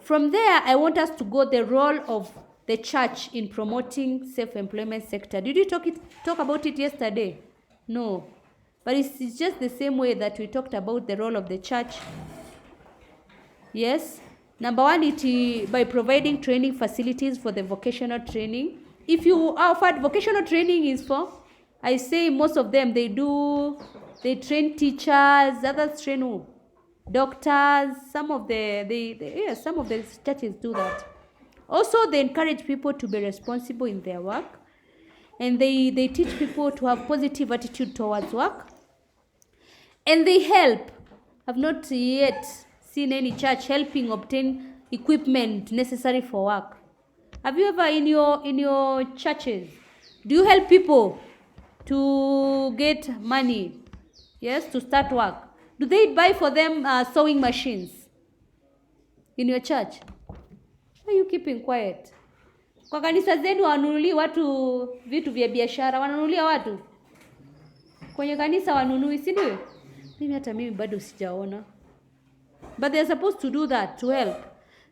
From there, I want us to go the role of the church in promoting self-employment sector. Did you talk about it yesterday? No. But it's just the same way that we talked about the role of the church. Yes. Number one, by providing training facilities for the vocational training. If you offered vocational training is for, I say most of them, they train teachers, others train who? Doctors. Some of the churches do that. Also, they encourage people to be responsible in their work, and they teach people to have positive attitude towards work, and they help. I've not yet seen any church helping obtain equipment necessary for work. Have you ever in your churches, do you help people to get money? Yes, to start work. Do they buy for them sewing machines in your church? Why are you keeping quiet? Kwa kanisa zenu wanunuli watu vitu vya biashara, wananunulia watu. Kwenye kanisa wanunui, si ndio? Mimi bado sijaona. But they are supposed to do that to help.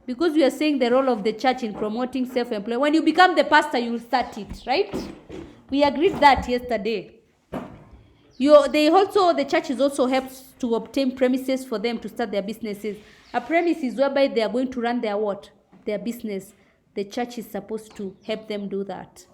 Because we are saying the role of the church in promoting self-employment. When you become the pastor, you will start it, right? We agreed that yesterday. The churches also helps to obtain premises for them to start their businesses. A premise is whereby they are going to run their business. The church is supposed to help them do that.